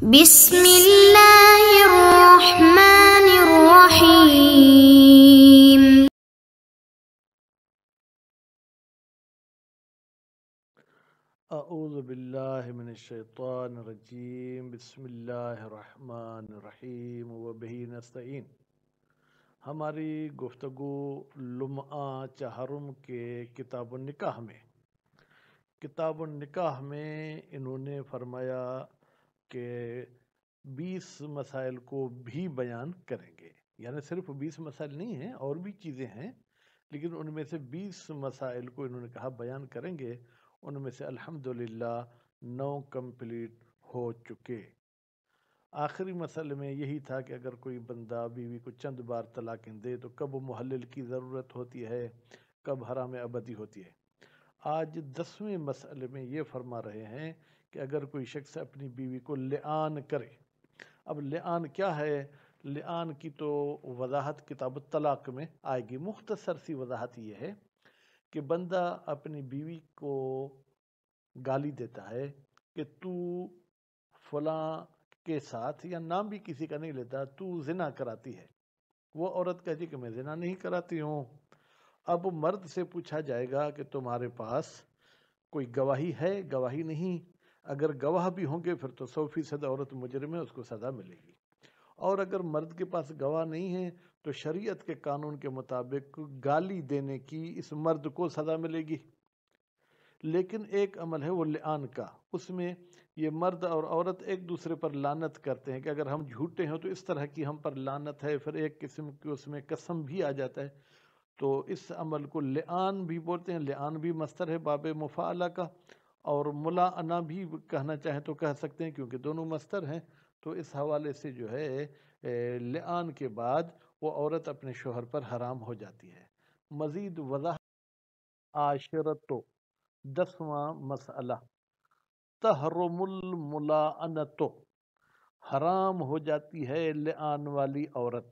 بسم اللہ الرحمن الرحیم۔ اعوذ باللہ من الشیطان الرجیم، بسم اللہ الرحمن الرحیم وبہ نستعین۔ ہماری گفتگو لمعہ چہارم کے کتاب النکاح میں انہوں نے فرمایا کہ 20 مسائل کو بھی بیان کریں گے، یعنی صرف 20 مسائل نہیں ہیں، اور بھی چیزیں ہیں، لیکن ان میں سے 20 مسائل کو انہوں نے کہا بیان کریں گے۔ ان میں سے الحمدللہ 9 کمپلیٹ ہو چکے۔ آخری مسئلے میں یہی تھا کہ اگر کوئی بندہ بیوی کو چند بار طلاقیں دے تو کب محلل کی ضرورت ہوتی ہے، کب حرام ابدی ہوتی ہے۔ آج 10ویں مسئلے میں یہ فرما رہے ہیں کہ اگر کوئی شخص اپنی بیوی کو لعان کرے۔ اب لعان کیا ہے؟ لعان کی تو وضاحت کتاب الطلاق میں آئے گی۔ مختصر سی وضاحت یہ ہے کہ بندہ اپنی بیوی کو گالی دیتا ہے کہ تو فلاں کے ساتھ، یا نام بھی کسی کا نہیں لیتا، تو زنا کراتی ہے۔ وہ عورت کہتی کہ میں زنا نہیں کراتی ہوں۔ اب مرد سے پوچھا جائے گا کہ تمہارے پاس کوئی گواہی ہے؟ گواہی نہیں۔ اگر گواہ بھی ہوں گے پھر تو 100% عورت مجرم ہے، اس کو سزا ملے گی۔ اور اگر مرد کے پاس گواہ نہیں ہے تو شریعت کے قانون کے مطابق گالی دینے کی اس مرد کو سزا ملے گی۔ لیکن ایک عمل ہے وہ لعان کا، اس میں یہ مرد اور عورت ایک دوسرے پر لعنت کرتے ہیں کہ اگر ہم جھوٹے ہیں تو اس طرح کی ہم پر لعنت ہے، پھر ایک قسم کی اس میں قسم بھی آ جاتا ہے، تو اس عمل کو لعان بھی بولتے ہیں۔ لعان بھی مصدر ہے باب مفاعلہ کا، اور ملاعنہ بھی کہنا چاہیں تو کہہ سکتے ہیں کیونکہ دونوں مصدر ہیں۔ تو اس حوالے سے جو ہے لعان کے بعد وہ عورت اپنے شوہر پر حرام ہو جاتی ہے۔ مزید وضاحت عاشرتو 10واں مسئلہ، تحرم الملاعنت، حرام ہو جاتی ہے لعان والی عورت۔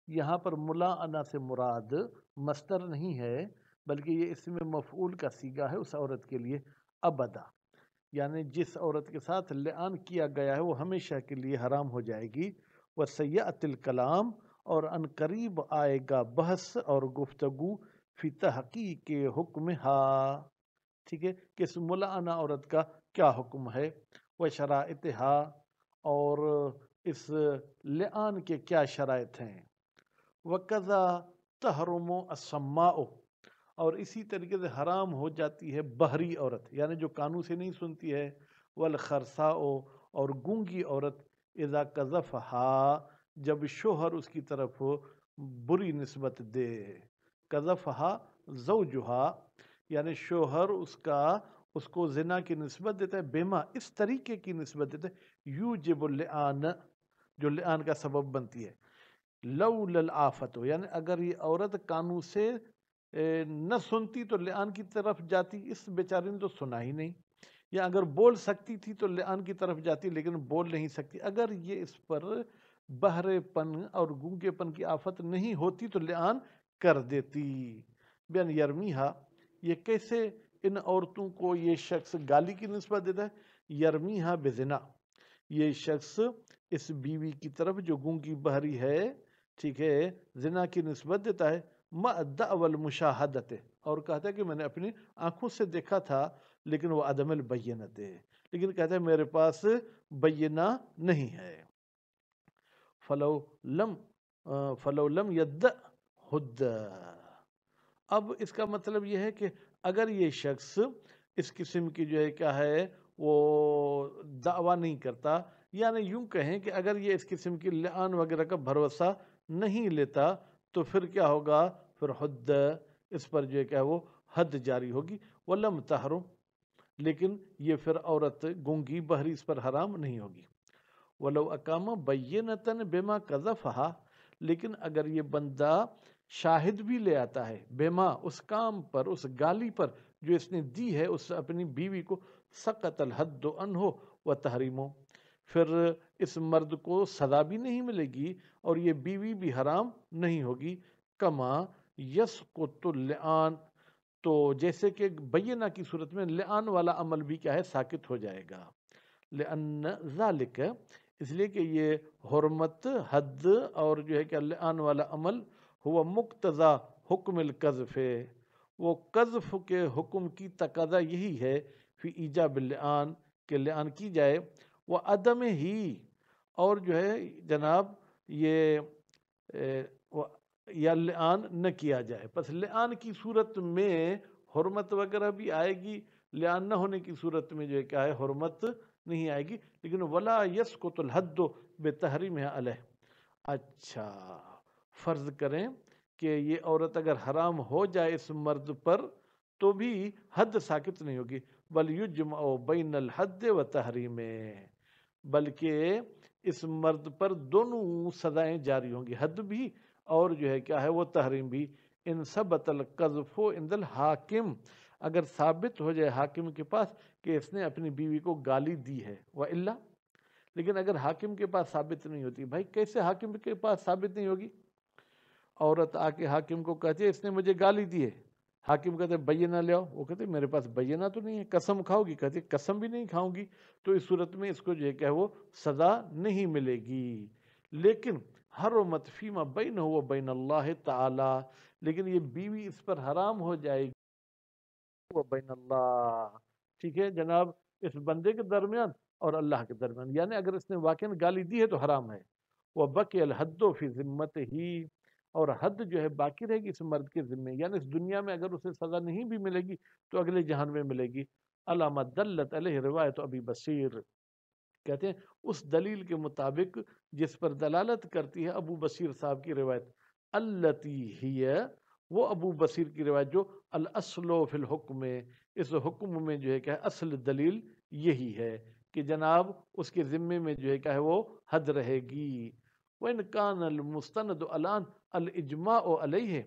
یہاں پر ملاعنہ سے مراد مصدر نہیں ہے بلکہ یہ اسم مفعول کا صیغہ ہے اس عورت کے لیے، ابدا، یعنی جس عورت کے ساتھ لعان کیا گیا ہے وہ ہمیشہ کے لیے حرام ہو جائے گی۔ وسیأتی الکلام، اور ان قریب آئے گا بحث اور گفتگو، فی تحقیق حکمہا، ٹھیک ہے، کہ اس ملاعنہ عورت کا کیا حکم ہے، وہ شرائطہا، اور اس لعان کے کیا شرائط ہیں۔ وَقَذَا تَحْرُمُ السَّمَّاءُ، اور اسی طریقے سے حرام ہو جاتی ہے بہری عورت، یعنی جو کانوں سے نہیں سنتی ہے۔ وَالْخَرْسَاءُ، اور گونگی عورت، اذا قذفہا، جب شوہر اس کی طرف بری نسبت دے۔ قذفہا زوجہا، یعنی شوہر اس کو زنا کی نسبت دیتا ہے، بما، اس طریقے کی نسبت دیتا ہے، یوجب اللعان، جو لعان کا سبب بنتی ہے۔ لولا الآفت، یعنی اگر یہ عورت کانوں سے نہ سنتی تو لعان کی طرف جاتی، اس بیچاری نے تو سنا ہی نہیں، یا اگر بول سکتی تھی تو لعان کی طرف جاتی لیکن بول نہیں سکتی۔ اگر یہ اس پر بہرے پن اور گونگے پن کی آفت نہیں ہوتی تو لعان کر دیتی۔ بین یرمیہا، یہ کیسے ان عورتوں کو یہ شخص گالی کی نسبت دیتا ہے؟ یرمیہا بزنا، یہ شخص اس بیوی کی طرف جو گونگی بہری ہے، ٹھیک ہے، زنا کی نسبت دیتا ہے، مع دعوی المشاہدت، اور کہتا ہے کہ میں نے اپنی آنکھوں سے دیکھا تھا، لیکن وہ عدم البینت ہے، لیکن کہتا ہے میرے پاس بینہ نہیں ہے۔ فلو لم یدع حد، اب اس کا مطلب یہ ہے کہ اگر یہ شخص اس قسم کی جو ہے کیا ہے وہ دعویٰ نہیں کرتا، یعنی یوں کہیں کہ اگر یہ اس قسم کی لعان وغیرہ کا بھروسہ نہیں لیتا تو پھر کیا ہوگا؟ پھر حد، اس پر جو ہے کیا وہ حد جاری ہوگی۔ ولم تحرم، لیکن یہ پھر عورت گونگی بہری اس پر حرام نہیں ہوگی۔ ولو اقام بینۃ بما قذفہا، لیکن اگر یہ بندہ شاہد بھی لے آتا ہے، بما، اس کام پر، اس گالی پر جو اس نے دی ہے اس اپنی بیوی کو، سقط الحد عنہ وتحریمہ، پھر اس مرد کو سزا بھی نہیں ملے گی اور یہ بیوی بھی حرام نہیں ہوگی۔ کما یسقط اللعان، تو جیسے کہ بینہ کی صورت میں لعان والا عمل بھی کیا ہے ساقط ہو جائے گا۔ لأن ذالک، اس لیے کہ یہ حرمت، حد اور جو ہے کہ لعان والا عمل ہوا مقتضا حکم القذف، وہ قذف کے حکم کی تقاضا یہی ہے فی ایجاب اللعان، کہ لعان کی جائے، وہ عدم ہی، اور جو ہے جناب یہ یا لعان نہ کیا جائے. پس لعان کی صورت میں حرمت وغیرہ بھی آئے گی، لعان نہ ہونے کی صورت میں جو ہے کیا ہے حرمت نہیں آئے گی. لیکن ولا یسقط الحد بتحریمها علیہ. اچھا، فرض کریں کہ یہ عورت اگر حرام ہو جائے اس مرد پر تو بھی حد ساقط نہیں ہوگی، بل یجمع بین الحد و تحریم، بلکہ اس مرد پر دونوں سزائیں جاری ہوں گی، حد بھی اور جو ہے کیا ہے وہ تحریم بھی. ان ثبت القذف عند الحاکم، اگر ثابت ہو جائے حاکم کے پاس کہ اس نے اپنی بیوی کو گالی دی ہے، وَإِلَّا، لیکن اگر حاکم کے پاس ثابت نہیں ہوتی، بھائی کیسے حاکم کے پاس ثابت نہیں ہوگی؟ عورت آ کے حاکم کو کہتی ہے اس نے مجھے گالی دی ہے، حاکم کہتے بینہ لے آؤ، وہ کہتے میرے پاس بینہ تو نہیں ہے. قسم کھاؤ گی؟ کہتے قسم بھی نہیں کھاؤں گی. تو اس صورت میں اس کو جو ہے کہ وہ سزا نہیں ملے گی. لیکن حرمت فیما بینہ و بین اللہ تعالی، لیکن یہ بیوی اس پر حرام ہو جائے گی و بین اللہ، ٹھیک ہے جناب، اس بندے کے درمیان اور اللہ کے درمیان. یعنی اگر اس نے واقعا گالی دی ہے تو حرام ہے. وَبَقِيَ الْحَدُّ فِي ذِمَّتِهِ، اور حد جو ہے باقی رہے گی اس مرد کے ذمے، یعنی اس دنیا میں اگر اسے سزا نہیں بھی ملے گی تو اگلے جہان میں ملے گی. علامہ دلت علیہ روایت ابی بصیر، کہتے ہیں اس دلیل کے مطابق جس پر دلالت کرتی ہے ابو بصیر صاحب کی روایت، التی ہی، وہ ابو بصیر کی روایت جو الاصل فی الحکم، اس حکم میں جو ہے کہ اصل دلیل یہی ہے کہ جناب اس کے ذمے میں جو ہے کہ وہ حد رہے گی. وَإِنْ كَانَ الْمُسْتَنَدُ الْآنَ الْإِجْمَاعُ عَلَيْهِ،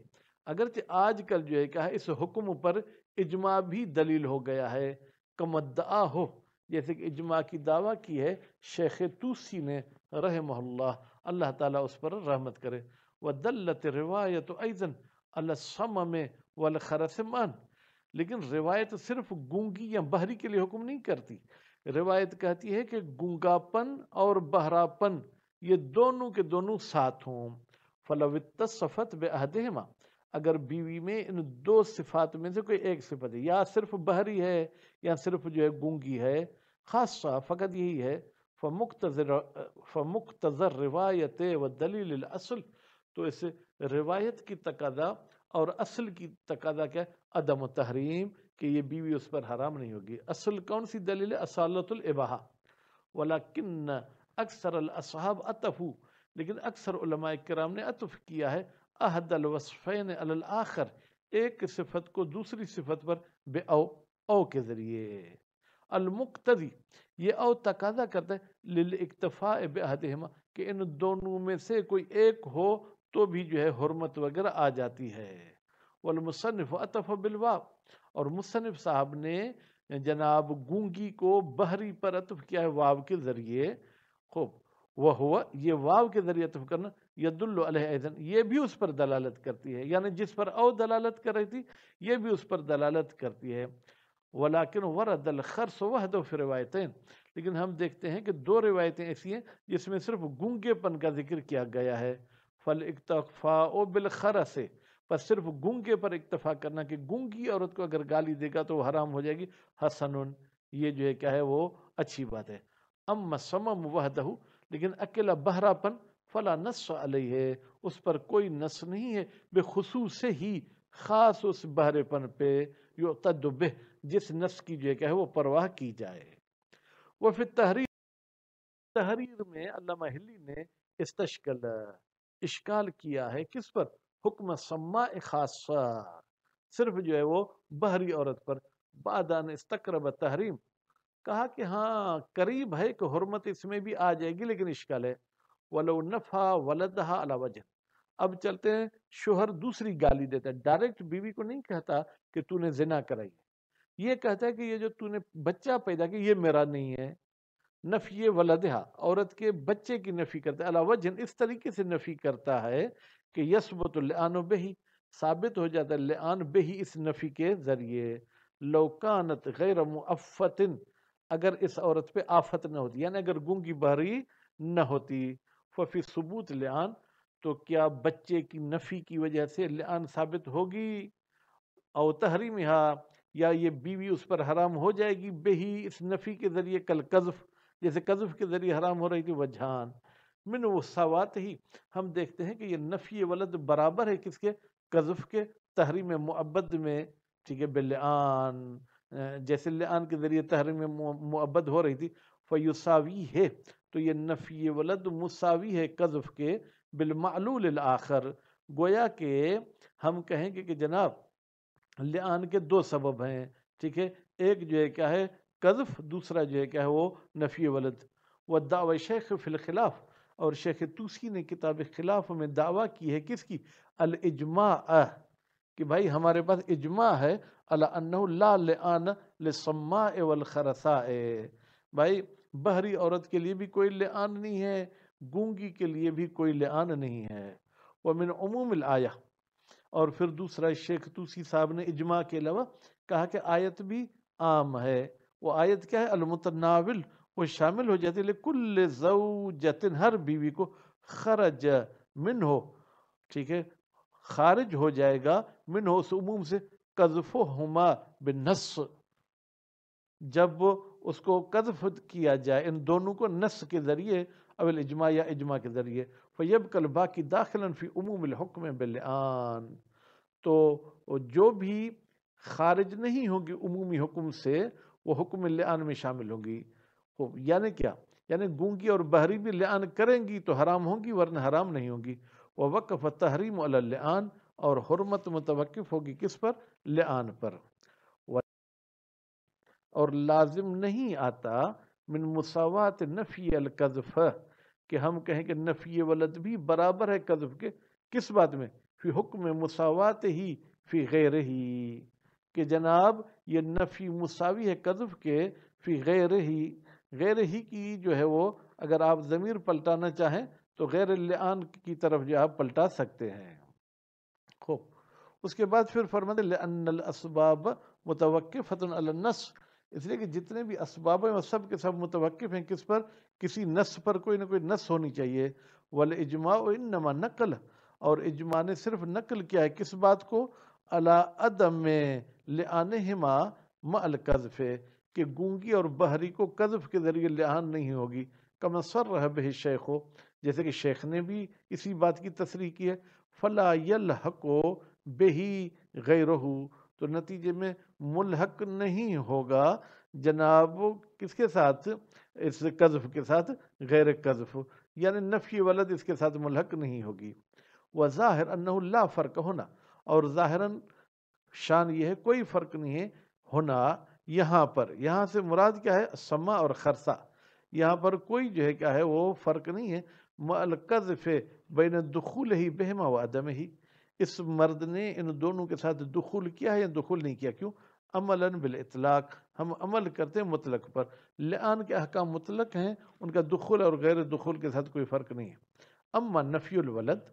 اگرچہ آج کل جو ہے کہ اس حکم پر اجماع بھی دلیل ہو گیا ہے، کمدعا ہو، جیسے کہ اجماع کی دعویٰ کی ہے شیخ توسی نے رحمہ اللہ، اللہ تعالیٰ اس پر رحمت کرے. وَدَلَّتِ الرِّوَایَةُ أَيْضًا عَلَى الصَّمَمِ وَالْخَرَسِمَانِ، لیکن روایت صرف گونگی یا بہری کے لیے حکم نہیں کرتی. روایت کہتی ہے کہ گونگاپن اور بہراپن یہ دونوں کے دونوں ساتھ ہوں. فَلَوِ اتصفت بِأَحَدِهِمَا، اگر بیوی میں ان دو صفات میں سے کوئی ایک صفت ہے، یا صرف بہری ہے یا صرف جو ہے گونگی ہے، خاصہ فقط یہی ہے، فمقتضر روایت و دلیل الاصل، تو اس روایت کی تقاضا اور اصل کی تقاضا کیا ہے؟ عدم تحریم، کہ یہ بیوی اس پر حرام نہیں ہوگی. اصل کون سی دلیل ہے؟ اصالت الاباحہ. ولیکن اکثر الاصحاب اتفوا، لیکن اکثر علماء کرام نے عطف کیا ہے احد الوصفین علی الاخر، ایک صفت کو دوسری صفت پر بے او کے ذریعے. المقتضی، یہ او تقاضا کرتا ہے للاکتفاء باحدہما، کہ ان دونوں میں سے کوئی ایک ہو تو بھی جو ہے حرمت وغیرہ آ جاتی ہے. والمصنف عطف بالواو، اور مصنف صاحب نے جناب گونگی کو بحری پر عطف کیا ہے واو کے ذریعے. خوب، وہ ہوا، یہ واو کے ذریعے عطف کرنا، یدل علیہ ایضاً، یہ بھی اس پر دلالت کرتی ہے، یعنی جس پر او دلالت کر رہی تھی یہ بھی اس پر دلالت کرتی ہے. ولیکن ورد الخرس وحدہ فی روایتین، لیکن ہم دیکھتے ہیں کہ دو روایتیں ایسی ہیں جس میں صرف گونگے پن کا ذکر کیا گیا ہے. فالاکتفاء بالخرس، پس صرف گونگے پر اکتفا کرنا کہ گونگی عورت کو اگر گالی دے گا تو وہ حرام ہو جائے گی، حسن، یہ جو ہے کیا ہے وہ اچھی بات ہے. اما سمم وحدہ، لیکن اکیلا بہرا پن، فلا نص علیہ، اس پر کوئی نص نہیں ہے، بخصوص ہی، خاص اس بہرے پن پہ، یعتد بہ، جس نص کی جو ہے کیا ہے وہ پرواہ کی جائے. وہ پھر تحریر میں علامہ ہلی نے استشکل، اشکال کیا ہے کس پر؟ حکم سماع خاصہ، صرف جو ہے وہ بحری عورت پر. بعد ان استقرب تحریم، کہا کہ ہاں قریب ہے کہ حرمت اس میں بھی آ جائے گی، لیکن اشکال ہے. وَلَوْ نَفَى وَلَدَهَا عَلَى وَجْهٍ، اب چلتے ہیں، شوہر دوسری گالی دیتا ہے، ڈائریکٹ بیوی کو نہیں کہتا کہ تو نے زنا کرائی، یہ کہتا ہے کہ یہ جو تو نے بچہ پیدا کیا یہ میرا نہیں ہے. نفی ولدہا، عورت کے بچے کی نفی کرتا ہے، علی وجہ، اس طریقے سے نفی کرتا ہے کہ یثبت اللعان بہی، ثابت ہو جاتا ہے لعان بہی اس نفی کے ذریعے. لو کانت غیر معفت، اگر اس عورت پہ آفت نہ ہوتی، یعنی اگر گونگی بہری نہ ہوتی، ففی ثبوت لعان، تو کیا بچے کی نفی کی وجہ سے لعان ثابت ہوگی؟ او تحریمہا، یا یہ بیوی اس پر حرام ہو جائے گی بہی، اس نفی کے ذریعے، کل قذف، جیسے قذف کے ذریعے حرام ہو رہی تھی، وجہان من وساوات ہی، ہم دیکھتے ہیں کہ یہ نفی ولد برابر ہے کس کے؟ قذف کے، تحریم مؤبد میں، ٹھیک ہے، باللعان، جیسے لعان کے ذریعے تحریم مؤبد ہو رہی تھی، فیساوی ہے، تو یہ نفی ولد مساوی ہے قذف کے بالمعلول الآخر، گویا کہ ہم کہیں گے کہ جناب لعان کے دو سبب ہیں، ٹھیک ہے، ایک جو ہے کیا ہے قذف، دوسرا جو ہے کیا ہے وہ نفی ولد۔ والدعوی شیخ فی الخلاف، اور شیخ توسی نے کتاب خلاف میں دعویٰ کی ہے کس کی؟ الاجماع، کہ بھائی ہمارے پاس اجماع ہے علی انہ لا لعان للصماء والخرساء، بھائی بہری عورت کے لیے بھی کوئی لعان نہیں ہے، گونگی کے لیے بھی کوئی لعان نہیں ہے۔ ومن عموم الآیہ، اور پھر دوسرا شیخ توسی صاحب نے اجماع کے علاوہ کہا کہ آیت بھی عام ہے، وہ آیت کیا ہے؟ المتناول، وہ شامل ہو جاتی ہے لکل زوجت، ہر بیوی کو، خرج من ہو، ٹھیک ہے، خارج ہو جائے گا من ہو، اس عموم سے، قذفہما بالنص، جب اس کو قذف کیا جائے ان دونوں کو نص کے ذریعے، اول اجماع یا اجماع کے ذریعے، فیبقى الباقی داخلا فی عموم الحکم باللعان، تو جو بھی خارج نہیں ہوگی عمومی حکم سے وہ حکم لعان میں شامل ہوں گی۔ یعنی کیا؟ یعنی گونگی اور بہری بھی لعان کریں گی تو حرام ہوں گی، ورنہ حرام نہیں ہوں گی۔ ووقف التحریم علی اللعان، اور حرمت متوقف ہوگی کس پر؟ لعان پر۔ اور لازم نہیں آتا من مساوات نفی القذف، کہ ہم کہیں کہ نفی ولد بھی برابر ہے قذف کے، کس بات میں؟ فی حکم مساوات ہی فی غیر ہی، کہ جناب یہ نفی مساوی ہے قذف کے فی غیر ہی، غیر ہی کی جو ہے وہ اگر آپ ضمیر پلٹانا چاہیں تو غیر اللعان کی طرف جو آپ پلٹا سکتے ہیں۔ خوب، اس کے بعد پھر فرماتے لأن الاسباب متوقفۃ علی النص، اس لیے کہ جتنے بھی اسباب ہیں وہ سب کے سب متوقف ہیں کس پر؟ کسی نص پر، کوئی نہ کوئی نص ہونی چاہیے۔ والاجماع انما نقل، اور اجماع نے صرف نقل کیا ہے کس بات کو؟ علی عدم لعانہما مع القذف، کہ گونگی اور بہری کو قذف کے ذریعے لعان نہیں ہوگی، کما صرح بہ الشیخ، جیسے کہ شیخ نے بھی اسی بات کی تصریح کی ہے، فلا یلحق بہی غیرہ، تو نتیجے میں ملحق نہیں ہوگا جناب کس کے ساتھ؟ اس قذف کے ساتھ، غیر قذف، یعنی نفی ولد اس کے ساتھ ملحق نہیں ہوگی۔ وظاہر انہ لا فرق ہونا، اور ظاہراً شان یہ ہے کوئی فرق نہیں ہے ہونا، یہاں پر، یہاں سے مراد کیا ہے؟ سما اور خرسا، یہاں پر کوئی جو ہے کیا ہے وہ فرق نہیں ہے، مع القذف بین دخول ہی بہما و عدم ہی، اس مرد نے ان دونوں کے ساتھ دخول کیا ہے یا دخول نہیں کیا، کیوں؟ عملاً بالاطلاق، ہم عمل کرتے ہیں مطلق پر، لعان کے احکام مطلق ہیں، ان کا دخول اور غیر دخول کے ساتھ کوئی فرق نہیں ہے۔ اما نفی الولد،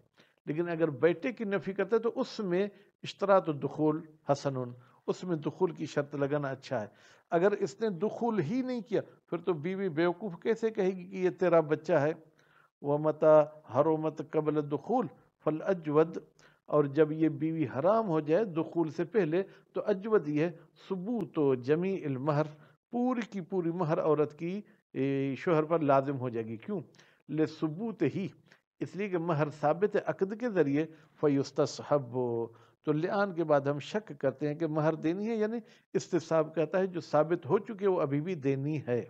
لیکن اگر بیٹے کی نفی کرتے تو اس میں اشتراط الدخول حسن، اس میں دخول کی شرط لگانا اچھا ہے۔ اگر اس نے دخول ہی نہیں کیا پھر تو بیوی بیوقوف کیسے کہے گی کہ یہ تیرا بچہ ہے؟ وَمَتَى حَرُمَتْ قَبْلَ الدُّخُولِ فَالْأَجْوَدُ، اور جب یہ بیوی حرام ہو جائے دخول سے پہلے تو اجود یہ ہے ثبوت و جمیع المہر، پوری کی پوری مہر عورت کی شوہر پر لازم ہو جائے گی، کیوں؟ لثبوت ہی، اس لیے کہ مہر ثابت ہے عقد کے ذریعے، فیستصحب، تو لعان کے بعد ہم شک کرتے ہیں کہ مہر دینی ہے، یعنی استصحاب کہتا ہے جو ثابت ہو چکے وہ ابھی بھی دینی ہے۔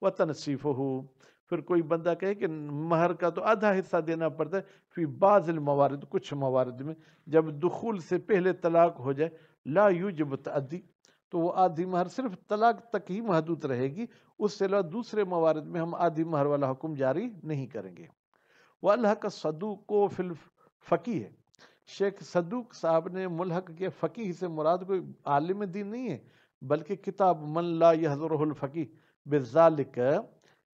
وَتَنْصِيفُهُ، پھر کوئی بندہ کہے کہ مہر کا تو آدھا حصہ دینا پڑتا ہے، فی بعض الموارد، کچھ موارد میں جب دخول سے پہلے طلاق ہو جائے، لا یوجب تعدی، تو وہ آدھی مہر صرف طلاق تک ہی محدود رہے گی، اس سے علاوہ دوسرے موارد میں ہم آدھی مہر والا حکم جاری نہیں کریں گے۔ وَأَلْحَقَ الصَّدُوقُ فِي الْفَقِیہِ، شیخ صدوق صاحب نے ملحق کے فقیہ سے مراد کوئی عالم دین نہیں ہے بلکہ کتاب من لا یحضرہ الفقیہ بذالک،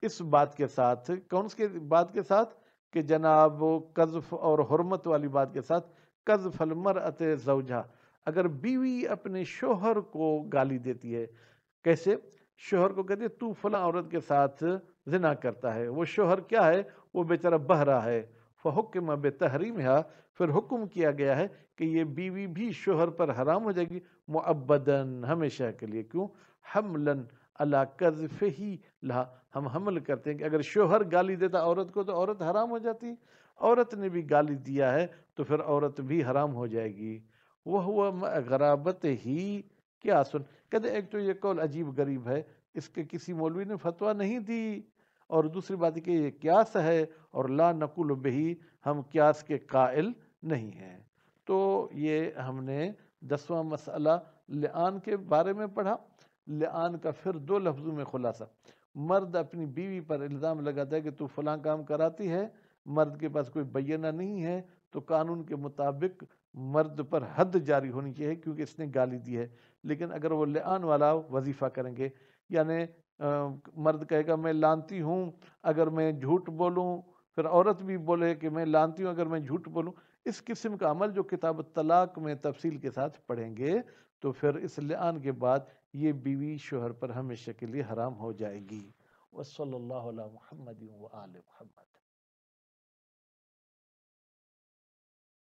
اس بات کے ساتھ، کون سی بات کے ساتھ؟ کہ جناب قذف اور حرمت والی بات کے ساتھ، قذف المرأۃ زوجہا، اگر بیوی اپنے شوہر کو گالی دیتی ہے، کیسے؟ شوہر کو کہتے تو فلاں عورت کے ساتھ زنا کرتا ہے، وہ شوہر کیا ہے، وہ بیچارہ بہہ رہا ہے، فحکم بتحریمہا، پھر حکم کیا گیا ہے کہ یہ بیوی بھی شوہر پر حرام ہو جائے گی معبدن، ہمیشہ کے لیے۔ کیوں؟ حملاً علی قذفہ لہا، ہم حمل کرتے ہیں کہ اگر شوہر گالی دیتا عورت کو تو عورت حرام ہو جاتی، عورت نے بھی گالی دیا ہے تو پھر عورت بھی حرام ہو جائے گی۔ وہ غرابت ہی، کیا سن، کہتے ایک تو یہ قول عجیب غریب ہے، اس کے کسی مولوی نے فتویٰ نہیں دی، اور دوسری بات یہ کہ یہ قیاس ہے، اور لا نقول بہی، ہم قیاس کے قائل نہیں ہیں۔ تو یہ ہم نے 10واں مسئلہ لعان کے بارے میں پڑھا۔ لعان کا پھر 2 لفظوں میں خلاصہ، مرد اپنی بیوی پر الزام لگاتا ہے کہ تو فلاں کام کراتی ہے، مرد کے پاس کوئی بینہ نہیں ہے، تو قانون کے مطابق مرد پر حد جاری ہونی چاہیے کیونکہ اس نے گالی دی ہے۔ لیکن اگر وہ لعان والا وظیفہ کریں گے، یعنی مرد کہے گا میں لانتی ہوں اگر میں جھوٹ بولوں، پھر عورت بھی بولے کہ میں لانتی ہوں اگر میں جھوٹ بولوں، اس قسم کا عمل جو کتاب الطلاق میں تفصیل کے ساتھ پڑھیں گے، تو پھر اس لعان کے بعد یہ بیوی شوہر پر ہمیشہ کے لیے حرام ہو جائے گی۔ وصلی اللہ علی محمد و آل محمد۔